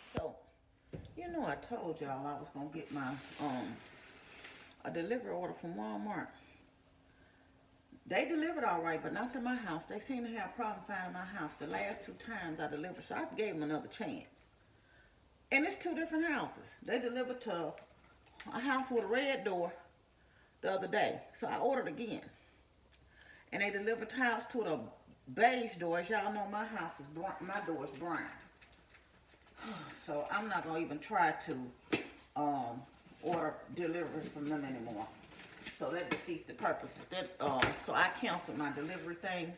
So, you know, I told y'all I was gonna get my a delivery order from Walmart. They delivered all right, but not to my house. They seem to have a problem finding my house the last two times I delivered, so I gave them another chance. And it's two different houses. They delivered to a house with a red door the other day, so I ordered again. And they delivered the house to the beige door. As y'all know, my house is brown, my door is brown. So I'm not gonna even try to order delivery from them anymore. So that defeats the purpose. But that so I canceled my delivery thing,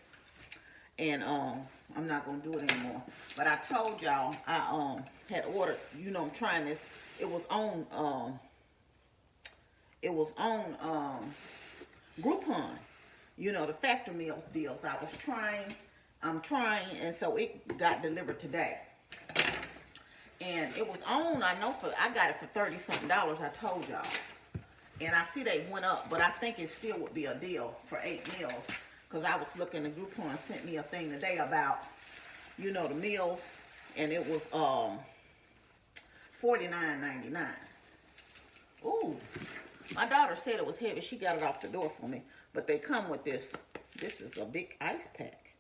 and I'm not gonna do it anymore. But I told y'all I had ordered. You know, I'm trying this. It was on Groupon. You know, the factory meals deals. I'm trying, and so it got delivered today. And it was on, I got it for $30-something, I told y'all. And I see they went up, but I think it still would be a deal for 8 meals. Because I was looking, the Groupon sent me a thing today about, you know, the meals. And it was $49.99. Ooh, my daughter said it was heavy. She got it off the door for me. But they come with this. This is a big ice pack.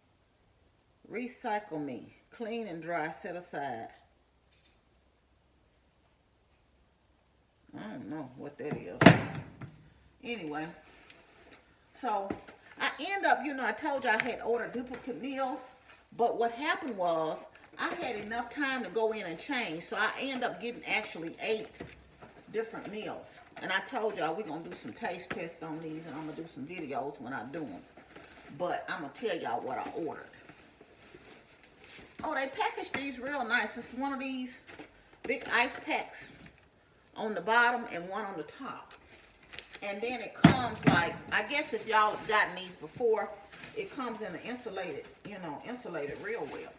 Recycle me. Clean and dry, set aside. I don't know what that is. Anyway, so I end up, you know, I told you I had ordered duplicate meals, but what happened was I had enough time to go in and change, so I end up getting actually 8 different meals. And I told y'all we're going to do some taste tests on these, and I'm going to do some videos when I do them. But I'm going to tell y'all what I ordered. Oh, they packaged these real nice. It's one of these big ice packs on the bottom and one on the top. And then it comes like, I guess if y'all have gotten these before, it comes in an insulated, you know, insulated real well.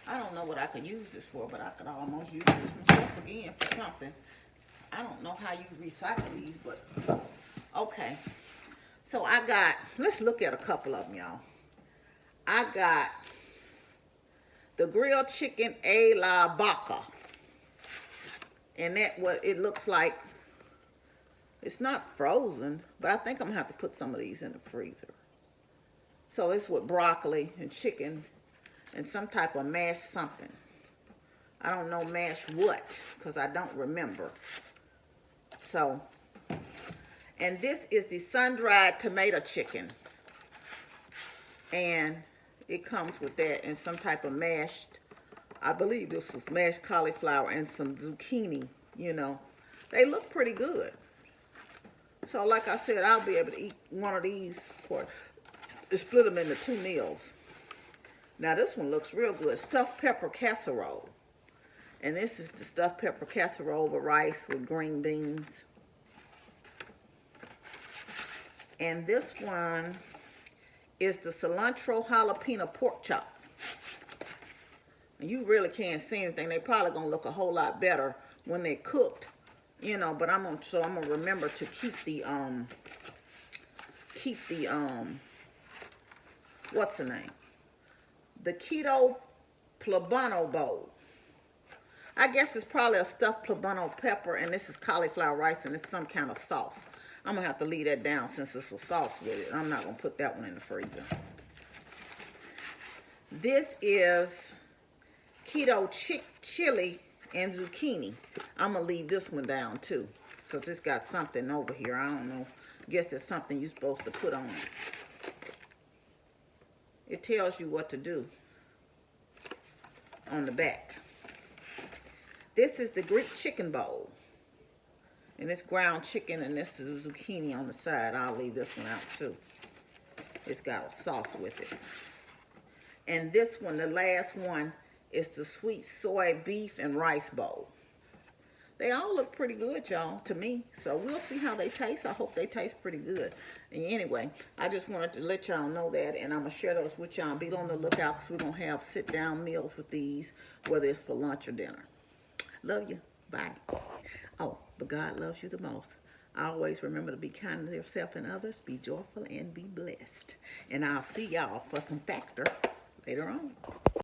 I don't know what I could use this for, but I could almost use this myself again for something. I don't know how you recycle these, but okay. So I got, let's look at a couple of them, y'all. I got the grilled chicken a la Baca. And that what it looks like. It's not frozen, but I think I'm gonna have to put some of these in the freezer. So it's with broccoli and chicken and some type of mashed something. I don't know mashed what, because I don't remember. So, and this is the sun-dried tomato chicken. And it comes with that and some type of mashed, I believe this was mashed cauliflower and some zucchini, you know. They look pretty good. So like I said, I'll be able to eat one of these to split them into 2 meals. Now this one looks real good. Stuffed pepper casserole. And this is the stuffed pepper casserole with rice with green beans. And this one is the cilantro jalapeno pork chop. And you really can't see anything. They probably gonna look a whole lot better when they're cooked, you know. But I'm gonna remember to keep the what's the name? The keto poblano bowl. I guess it's probably a stuffed poblano pepper, and this is cauliflower rice, and it's some kind of sauce. I'm gonna have to leave that down since it's a sauce with it. I'm not gonna put that one in the freezer. This is keto chili and zucchini. I'm gonna leave this one down too, because it's got something over here. I don't know. Guess it's something you're supposed to put on it. It tells you what to do on the back. This is the Greek chicken bowl. And it's ground chicken, and this is zucchini on the side. I'll leave this one out too. It's got a sauce with it. And this one, the last one, is the sweet soy beef and rice bowl. They all look pretty good, y'all, to me. So we'll see how they taste. I hope they taste pretty good. And anyway, I just wanted to let y'all know that, and I'm going to share those with y'all. Be on the lookout, because we're going to have sit-down meals with these, whether it's for lunch or dinner. Love you. Bye. Oh, but God loves you the most. Always remember to be kind to yourself and others. Be joyful and be blessed. And I'll see y'all for some Factor later on.